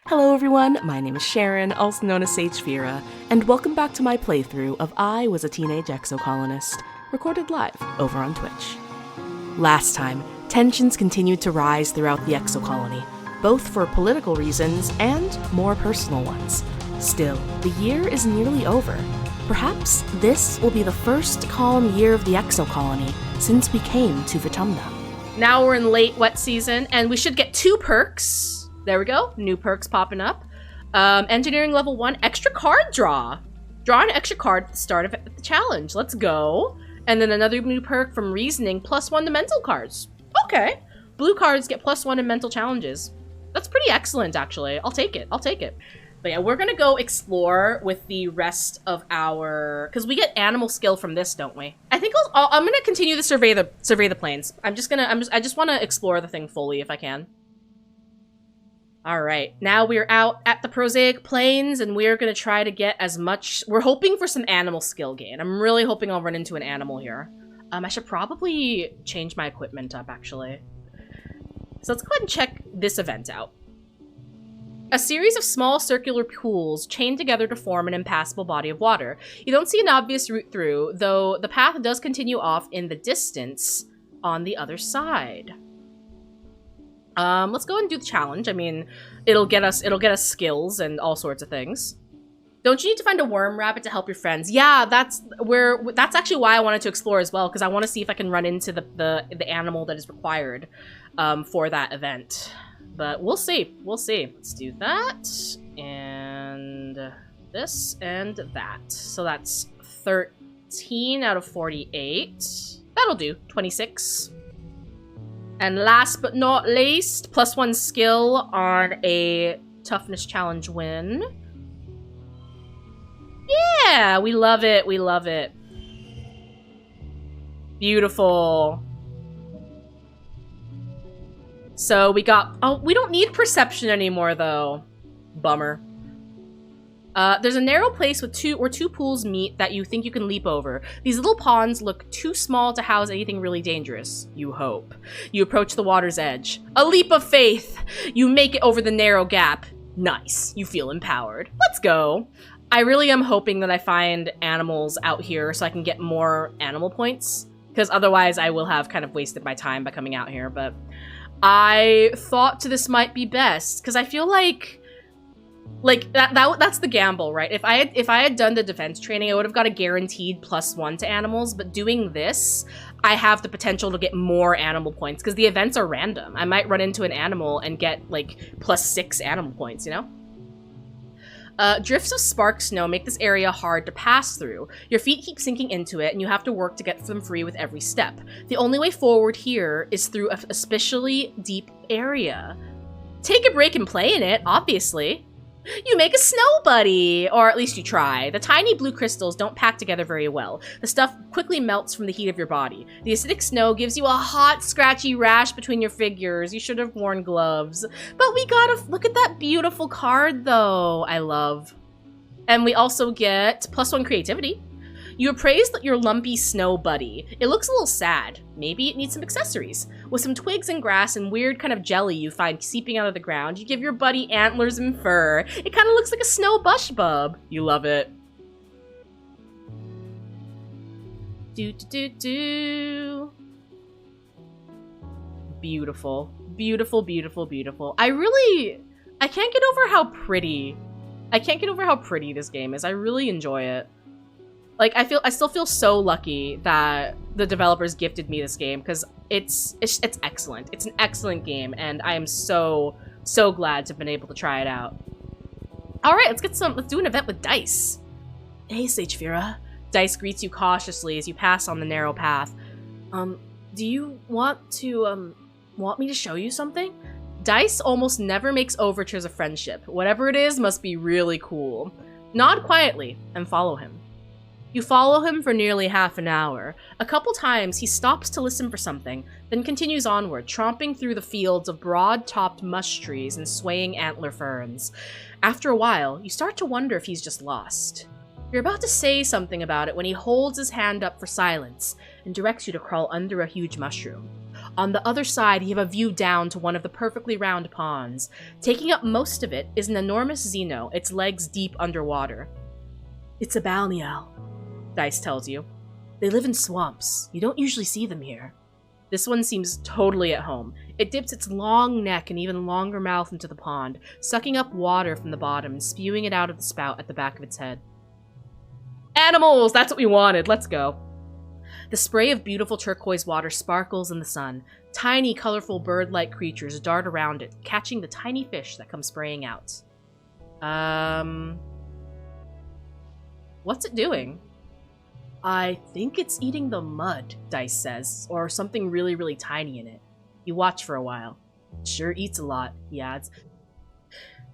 Hello everyone, my name is Sharon, also known as Sagefira, and welcome back to my playthrough of I Was a Teenage Exocolonist, recorded live over on Twitch. Last time, tensions continued to rise throughout the exocolony, both for political reasons and more personal ones. Still, the year is nearly over. Perhaps this will be the first calm year of the exocolony since we came to Vitumna. Now we're in late wet season, and we should get 2 perks. There we go. New perks popping up. Engineering level 1, extra card draw. Draw an extra card at the start of the challenge. Let's go. And then another new perk from reasoning, +1 to mental cards. Okay. Blue cards get +1 in mental challenges. That's pretty excellent, actually. I'll take it. I'll take it. But yeah, we're gonna go explore with the rest of our, because we get animal skill from this, don't we? I think I'm gonna continue to survey the plains. I just want to explore the thing fully if I can. All right, now we're out at the prosaic plains, and we're gonna try to get as much. We're hoping for some animal skill gain. I'm really hoping I'll run into an animal here. I should probably change my equipment up, actually. So let's go ahead and check this event out. A series of small circular pools chain together to form an impassable body of water. You don't see an obvious route through, though the path does continue off in the distance on the other side. Let's go and do the challenge. I mean, it'll get us skills and all sorts of things. Don't you need to find a worm rabbit to help your friends? Yeah, that's actually why I wanted to explore as well, because I want to see if I can run into the animal that is required for that event. But we'll see. We'll see. Let's do that. And this and that. So that's 13 out of 48. That'll do. 26. And last but not least, +1 skill on a toughness challenge win. Yeah, we love it. We love it. Beautiful. So we got, oh, we don't need perception anymore though. Bummer. There's a narrow place with where two pools meet that you think you can leap over. These little ponds look too small to house anything really dangerous, you hope. You approach the water's edge. A leap of faith! You make it over the narrow gap. Nice. You feel empowered. Let's go. I really am hoping that I find animals out here so I can get more animal points, because otherwise I will have kind of wasted my time by coming out here, but I thought this might be best, because I feel like that's the gamble, right? If I had done the defense training, I would have got a guaranteed +1 to animals, but doing this, I have the potential to get more animal points, because the events are random. I might run into an animal and get, like, +6 animal points, you know? Drifts of spark snow make this area hard to pass through. Your feet keep sinking into it, and you have to work to get them free with every step. The only way forward here is through a especially deep area. Take a break and play in it, obviously. You make a snow buddy, or at least you try. The tiny blue crystals don't pack together very well. The stuff quickly melts from the heat of your body. The acidic snow gives you a hot, scratchy rash between your fingers. You should have worn gloves. But we gotta look at that beautiful card, though. I love. And we also get +1 creativity. You appraise your lumpy snow buddy. It looks a little sad. Maybe it needs some accessories. With some twigs and grass and weird kind of jelly you find seeping out of the ground, you give your buddy antlers and fur. It kind of looks like a snow bush bub. You love it. Do. Beautiful. Beautiful, beautiful, beautiful. I can't get over how pretty. I can't get over how pretty this game is. I really enjoy it. Like, I still feel so lucky that the developers gifted me this game, because it's excellent. It's an excellent game, and I am so glad to have been able to try it out. All right, let's do an event with Dice. Hey, Sagefira. Dice greets you cautiously as you pass on the narrow path. Do you want me to show you something? Dice almost never makes overtures of friendship. Whatever it is must be really cool. Nod quietly and follow him. You follow him for nearly half an hour. A couple times, he stops to listen for something, then continues onward, tromping through the fields of broad-topped mush trees and swaying antler ferns. After a while, you start to wonder if he's just lost. You're about to say something about it when he holds his hand up for silence and directs you to crawl under a huge mushroom. On the other side, you have a view down to one of the perfectly round ponds. Taking up most of it is an enormous Xeno, its legs deep underwater. It's a balneal, Dice tells you. They live in swamps. You don't usually see them here. This one seems totally at home. It dips its long neck and even longer mouth into the pond, sucking up water from the bottom and spewing it out of the spout at the back of its head. Animals! That's what we wanted. Let's go. The spray of beautiful turquoise water sparkles in the sun. Tiny, colorful bird-like creatures dart around it, catching the tiny fish that come spraying out. What's it doing? I think it's eating the mud, Dice says, or something really, really tiny in it. You watch for a while. Sure eats a lot, he adds.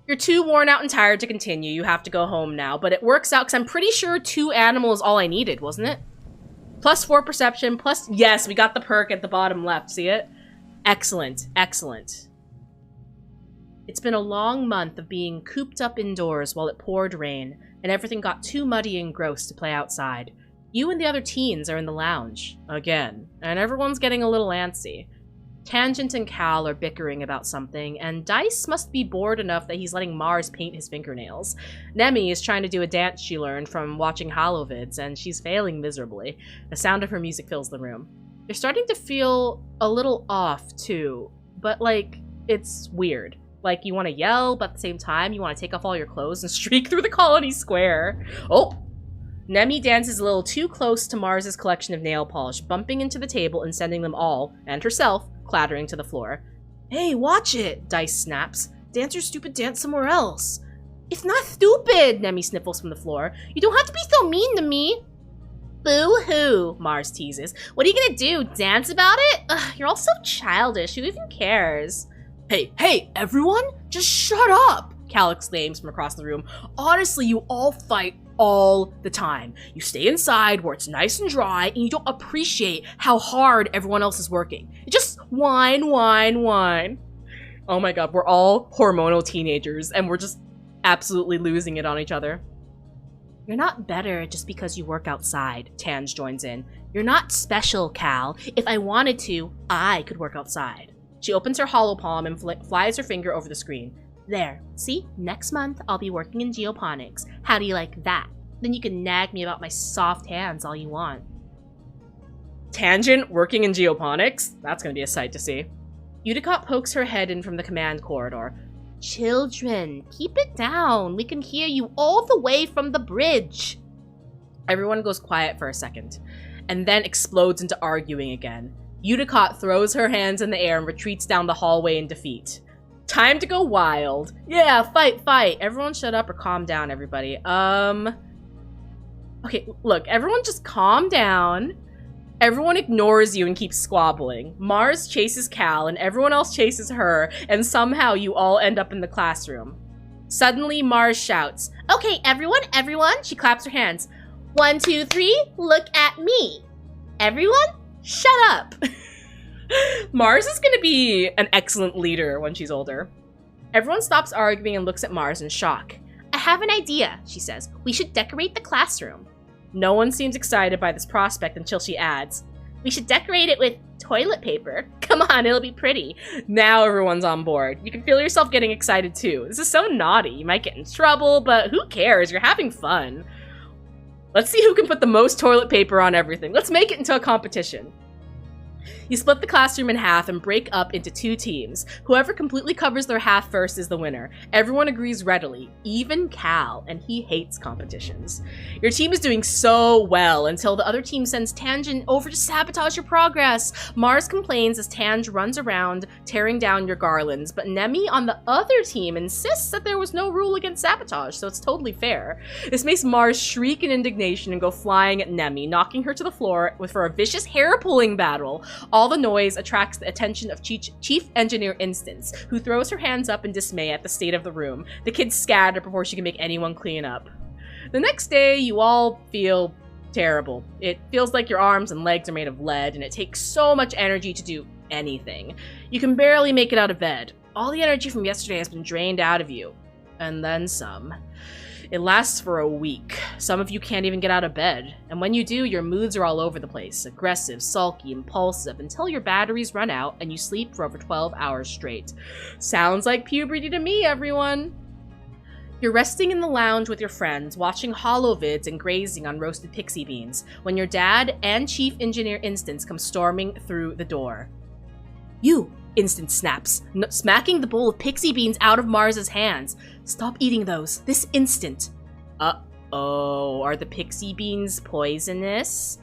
You're too worn out and tired to continue. You have to go home now, but it works out because I'm pretty sure 2 animals is all I needed, wasn't it? +4 perception, plus... Yes, we got the perk at the bottom left. See it? Excellent. Excellent. It's been a long month of being cooped up indoors while it poured rain, and everything got too muddy and gross to play outside. You and the other teens are in the lounge. Again. And everyone's getting a little antsy. Tangent and Cal are bickering about something, and Dice must be bored enough that he's letting Mars paint his fingernails. Nemi is trying to do a dance she learned from watching Holovids, and she's failing miserably. The sound of her music fills the room. You're starting to feel a little off, too. But, like, it's weird. Like, you want to yell, but at the same time, you want to take off all your clothes and streak through the colony square. Oh! Nemi dances a little too close to Mars's collection of nail polish, bumping into the table and sending them all, and herself, clattering to the floor. Hey, watch it, Dice snaps. Dance your stupid dance somewhere else. It's not stupid, Nemi sniffles from the floor. You don't have to be so mean to me. Boo-hoo, Mars teases. What are you gonna do, dance about it? Ugh, you're all so childish. Who even cares? Hey, everyone, just shut up, Cal exclaims from across the room. Honestly, you all fight all the time. You stay inside where it's nice and dry, and you don't appreciate how hard everyone else is working. You just whine. Oh my god, we're all hormonal teenagers, and we're just absolutely losing it on each other. You're not better just because you work outside, Tange joins in. You're not special, Cal. If I wanted to, I could work outside. She opens her hollow palm and flies her finger over the screen. There, see? Next month, I'll be working in geoponics. How do you like that? Then you can nag me about my soft hands all you want. Tangent working in geoponics? That's gonna be a sight to see. Udicott pokes her head in from the command corridor. Children, keep it down. We can hear you all the way from the bridge. Everyone goes quiet for a second, and then explodes into arguing again. Udicott throws her hands in the air and retreats down the hallway in defeat. Time to go wild. Yeah, fight. Everyone shut up or calm down, everybody. Okay, look, everyone just calm down. Everyone ignores you and keeps squabbling. Mars chases Cal and everyone else chases her, and somehow you all end up in the classroom. Suddenly, Mars shouts, Okay, everyone, she claps her hands. 1, 2, 3, look at me. Everyone, shut up. Mars is gonna be an excellent leader when she's older. Everyone stops arguing and looks at Mars in shock. I have an idea, she says. We should decorate the classroom. No one seems excited by this prospect until she adds, we should decorate it with toilet paper. Come on, it'll be pretty. Now everyone's on board. You can feel yourself getting excited too. This is so naughty. You might get in trouble, but who cares? You're having fun. Let's see who can put the most toilet paper on everything. Let's make it into a competition. You split the classroom in half and break up into 2 teams. Whoever completely covers their half first is the winner. Everyone agrees readily, even Cal, and he hates competitions. Your team is doing so well until the other team sends Tangent over to sabotage your progress. Mars complains as Tange runs around tearing down your garlands, but Nemi on the other team insists that there was no rule against sabotage, so it's totally fair. This makes Mars shriek in indignation and go flying at Nemi, knocking her to the floor for a vicious hair-pulling battle. All the noise attracts the attention of Chief Engineer Instance, who throws her hands up in dismay at the state of the room. The kids scatter before she can make anyone clean up. The next day, you all feel terrible. It feels like your arms and legs are made of lead, and it takes so much energy to do anything. You can barely make it out of bed. All the energy from yesterday has been drained out of you. And then some. It lasts for a week. Some of you can't even get out of bed. And when you do, your moods are all over the place. Aggressive, sulky, impulsive, until your batteries run out and you sleep for over 12 hours straight. Sounds like puberty to me, everyone. You're resting in the lounge with your friends, watching holovids and grazing on roasted pixie beans, when your dad and Chief Engineer Instance come storming through the door. You! Instance snaps, smacking the bowl of pixie beans out of Mars's hands. Stop eating those, this instant. Uh-oh, are the pixie beans poisonous?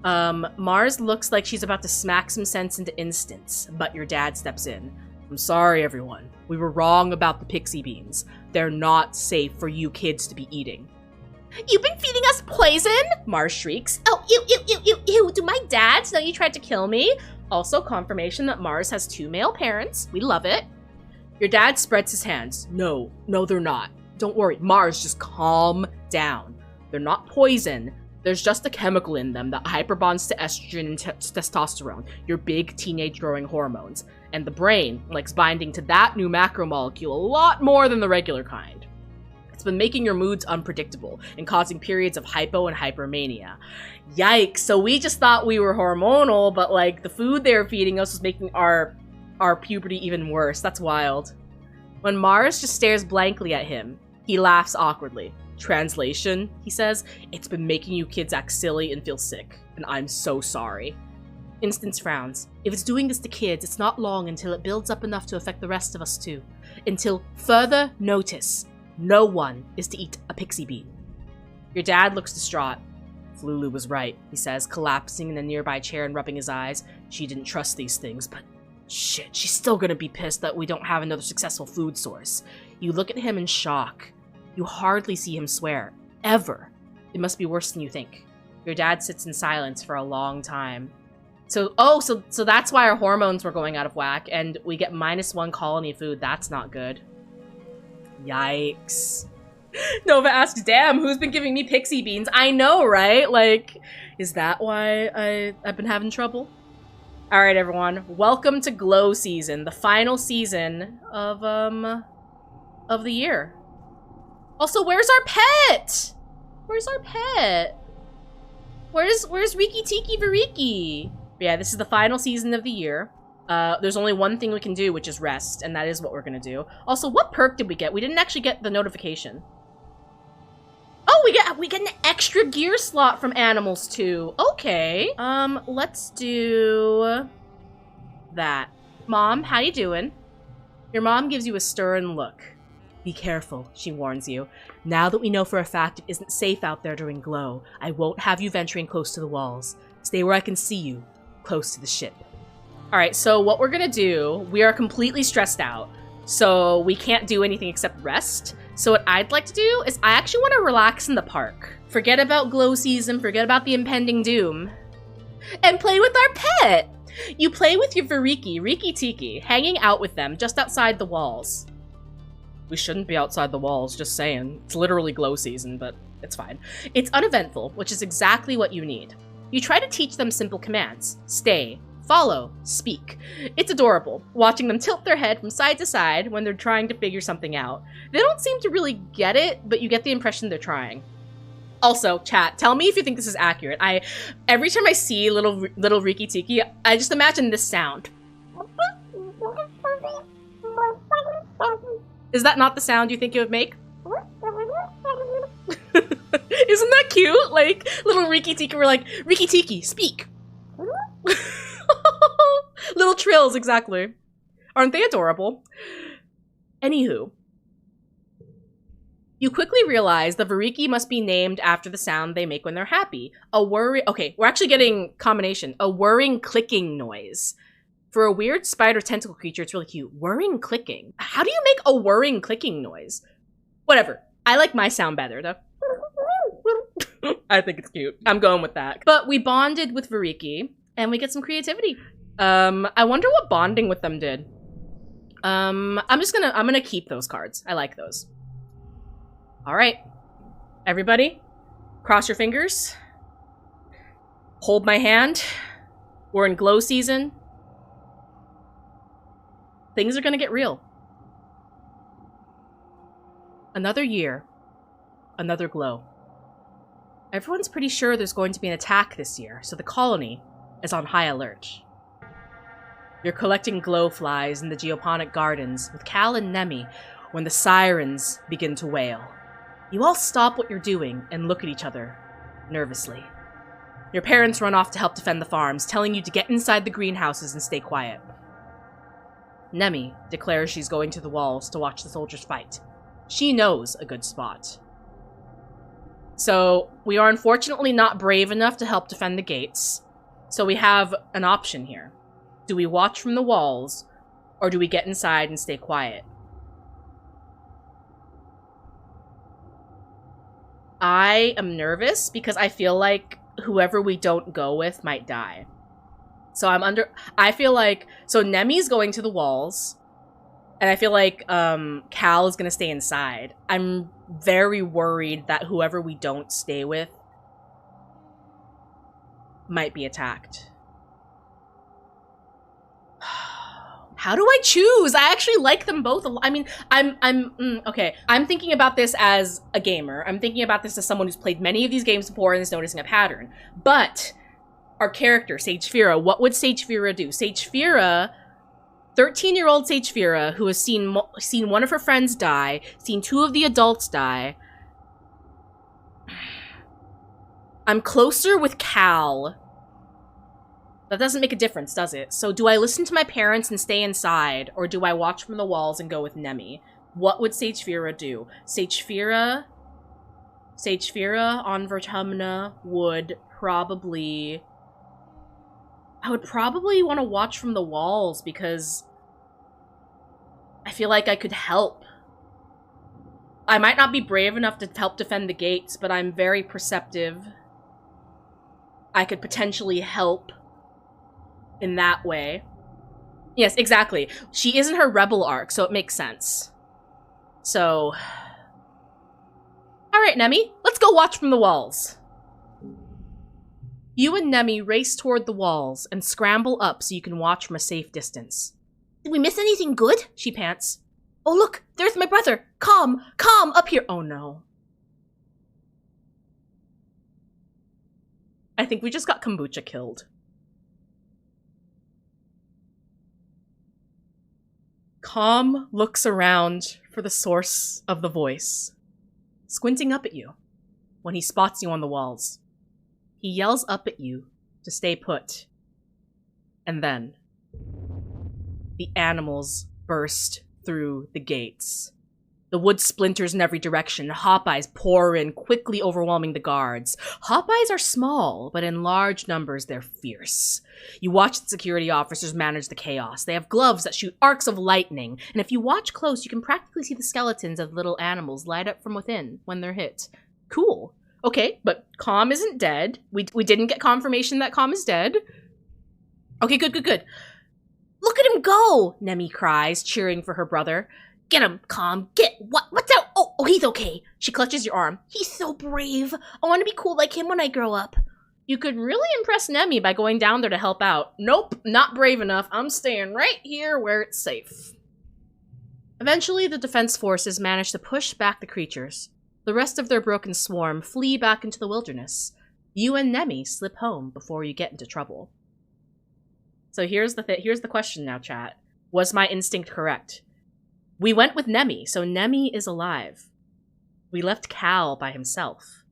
Mars looks like she's about to smack some sense into Instance, but your dad steps in. I'm sorry, everyone. We were wrong about the pixie beans. They're not safe for you kids to be eating. You've been feeding us poison? Mars shrieks. Oh, ew. Do my dads know you tried to kill me? Also confirmation that Mars has 2 male parents. We love it. Your dad spreads his hands. No, they're not. Don't worry, Mars, just calm down. They're not poison. There's just a chemical in them that hyperbonds to estrogen and testosterone, your big teenage growing hormones. And the brain likes binding to that new macromolecule a lot more than the regular kind. It's been making your moods unpredictable and causing periods of hypo and hypermania. Yikes, so we just thought we were hormonal, but like the food they were feeding us was making our puberty even worse. That's wild. When Mars just stares blankly at him, he laughs awkwardly. Translation, he says, it's been making you kids act silly and feel sick, and I'm so sorry. Instance frowns. If it's doing this to kids, it's not long until it builds up enough to affect the rest of us too. Until further notice, no one is to eat a pixie bean. Your dad looks distraught. Flulu was right, he says, collapsing in a nearby chair and rubbing his eyes. She didn't trust these things, but shit, she's still gonna be pissed that we don't have another successful food source. You look at him in shock. You hardly see him swear. Ever. It must be worse than you think. Your dad sits in silence for a long time. So that's why our hormones were going out of whack, and we get -1 colony food. That's not good. Yikes. Nova asks, damn, who's been giving me pixie beans? I know, right? Like, is that why I've been having trouble? Alright, everyone. Welcome to Glow Season, the final season of the year. Also, where's our pet? Where's our pet? Where's Riki Tiki Variki? Yeah, this is the final season of the year. There's only one thing we can do, which is rest, and that is what we're gonna do. Also, what perk did we get? We didn't actually get the notification. Oh, we get an extra gear slot from animals too. Okay. Let's do that. Mom, how you doing? Your mom gives you a stern look. Be careful, she warns you. Now that we know for a fact it isn't safe out there during Glow, I won't have you venturing close to the walls. Stay where I can see you, close to the ship. Alright, so what we're gonna do, we are completely stressed out, so we can't do anything except rest. So what I'd like to do is I actually want to relax in the park. Forget about Glow Season, forget about the impending doom, and play with our pet! You play with your Variki, Riki Tiki, hanging out with them just outside the walls. We shouldn't be outside the walls, just saying. It's literally Glow Season, but it's fine. It's uneventful, which is exactly what you need. You try to teach them simple commands. Stay, follow, speak. It's adorable, watching them tilt their head from side to side when they're trying to figure something out. They don't seem to really get it, but you get the impression they're trying. Also, chat, tell me if you think this is accurate. Every time I see little Riki Tiki, I just imagine this sound. Is that not the sound you think it would make? Isn't that cute? Like, little Riki Tiki were like, Riki Tiki, speak. Little trills, exactly. Aren't they adorable? Anywho. You quickly realize the Variki must be named after the sound they make when they're happy. Okay, we're actually getting combination. A whirring clicking noise. For a weird spider tentacle creature, it's really cute. Whirring clicking. How do you make a whirring clicking noise? Whatever. I like my sound better, though. I think it's cute. I'm going with that. But we bonded with Variki, and we get some creativity. I wonder what bonding with them did. I'm gonna keep those cards. I like those. All right. Everybody, cross your fingers. Hold my hand. We're in Glow Season. Things are gonna get real. Another year. Another glow. Everyone's pretty sure there's going to be an attack this year, so the colony is on high alert. You're collecting glow flies in the geoponic gardens with Cal and Nemi when the sirens begin to wail. You all stop what you're doing and look at each other nervously. Your parents run off to help defend the farms, telling you to get inside the greenhouses and stay quiet. Nemi declares she's going to the walls to watch the soldiers fight. She knows a good spot. So, we are unfortunately not brave enough to help defend the gates. So we have an option here. Do we watch from the walls, or do we get inside and stay quiet? I am nervous because I feel like whoever we don't go with might die. So I feel like, so Nemi's going to the walls, and I feel like Cal is going to stay inside. I'm very worried that whoever we don't stay with might be attacked. How do I choose? I actually like them both. I mean, okay. I'm thinking about this as a gamer. I'm thinking about this as someone who's played many of these games before and is noticing a pattern. But our character, Sagefira, what would Sagefira do? Sagefira, 13-year-old Sagefira, who has seen one of her friends die, seen two of the adults die. I'm closer with Cal. That doesn't make a difference, does it? So do I listen to my parents and stay inside, or do I watch from the walls and go with Nemi? What would Sagefira do? Sagefira on Vertumna would probably... I would probably want to watch from the walls because I feel like I could help. I might not be brave enough to help defend the gates, but I'm very perceptive. I could potentially help in that way. Yes, exactly. She is in her rebel arc, so it makes sense. So... Alright, Nemi, let's go watch from the walls. You and Nemi race toward the walls and scramble up so you can watch from a safe distance. Did we miss anything good? She pants. Oh look, there's my brother. Calm, up here. Oh no. I think we just got Kombucha killed. Calm looks around for the source of the voice, squinting up at you when he spots you on the walls. He yells up at you to stay put. And then the animals burst through the gates. The wood splinters in every direction. Hawkeyes pour in, quickly overwhelming the guards. Hawkeyes are small, but in large numbers they're fierce. You watch the security officers manage the chaos. They have gloves that shoot arcs of lightning, and if you watch close, you can practically see the skeletons of little animals light up from within when they're hit. Cool. Okay, but Calm isn't dead. We didn't get confirmation that Calm is dead. Okay, good. Look at him go! Nemi cries, cheering for her brother. Get him, Calm. What's out? Oh, he's okay. She clutches your arm. He's so brave. I want to be cool like him when I grow up. You could really impress Nemi by going down there to help out. Nope, not brave enough. I'm staying right here where it's safe. Eventually, the defense forces manage to push back the creatures. The rest of their broken swarm flee back into the wilderness. You and Nemi slip home before you get into trouble. So here's the question now, chat. Was my instinct correct? We went with Nemi, so Nemi is alive. We left Cal by himself.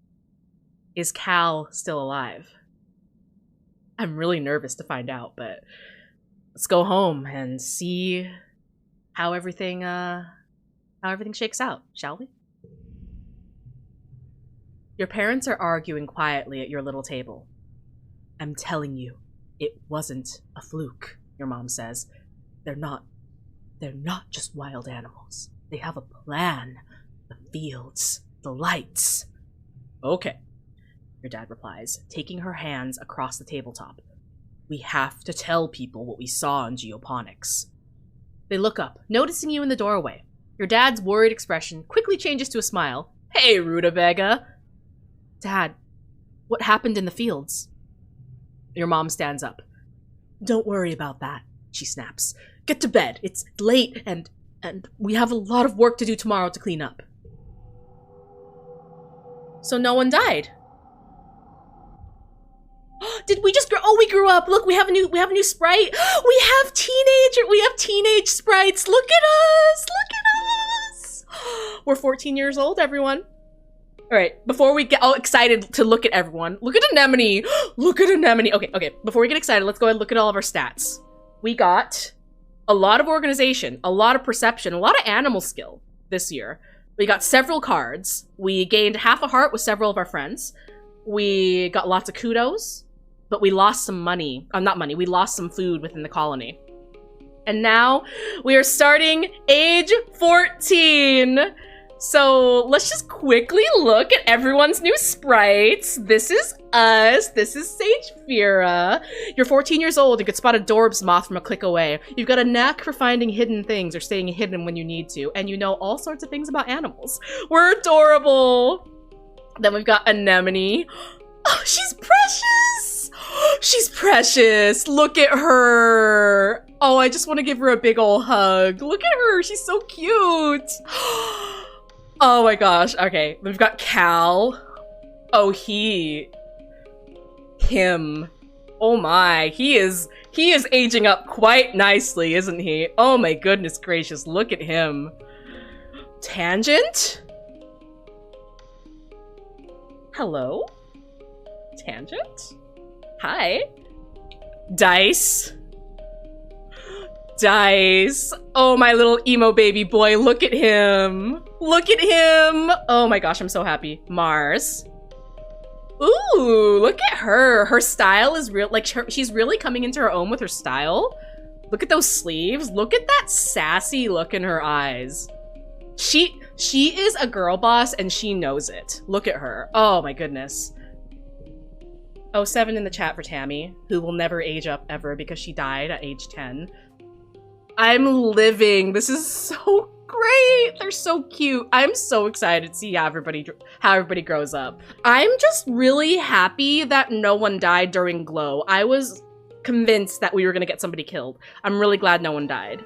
Is Cal still alive? I'm really nervous to find out, but let's go home and see how everything shakes out, shall we? Your parents are arguing quietly at your little table. I'm telling you, it wasn't a fluke, your mom says. They're not just wild animals. They have a plan. The fields, the lights. Okay, your dad replies, taking her hands across the tabletop. We have to tell people what we saw in geoponics. They look up, noticing you in the doorway. Your dad's worried expression quickly changes to a smile. Hey, Rutabaga! Dad, what happened in the fields? Your mom stands up. Don't worry about that, she snaps. Get to bed. It's late and we have a lot of work to do tomorrow to clean up. So no one died. Did we just grow? Oh, we grew up. Look, we have a new sprite. We have teenage sprites. Look at us. Look at us. We're 14 years old, everyone. All right, before we get all excited to look at everyone, look at Anemone. Look at Anemone. Okay. Before we get excited, let's go ahead and look at all of our stats. We got a lot of organization, a lot of perception, a lot of animal skill this year. We got several cards. We gained half a heart with several of our friends. We got lots of kudos, but we lost some money. Not money, we lost some food within the colony. And now we are starting age 14. So let's just quickly look at everyone's new sprites. This is us. This is Sagefira. You're 14 years old. You could spot a Dorbs moth from a click away. You've got a knack for finding hidden things or staying hidden when you need to. And you know all sorts of things about animals. We're adorable. Then we've got Anemone. Oh, she's precious. She's precious. Look at her. Oh, I just want to give her a big ol' hug. Look at her. She's so cute. Oh my gosh. Okay, we've got Cal. Oh, him. Oh my, he is aging up quite nicely, isn't he? Oh my goodness gracious, look at him. Tangent? Hello? Tangent? Hi. Dice. Dice. Oh, my little emo baby boy. Look at him. Look at him. Oh my gosh, I'm so happy. Mars. Ooh, look at her. Her style is real. Like, she's really coming into her own with her style. Look at those sleeves. Look at that sassy look in her eyes. She is a girl boss and she knows it. Look at her. Oh my goodness. Oh, 7 in the chat for Tammy, who will never age up ever because she died at age 10. I'm living. This is so great. They're so cute. I'm so excited to see how everybody grows up. I'm just really happy that no one died during Glow. I was convinced that we were gonna get somebody killed. I'm really glad no one died.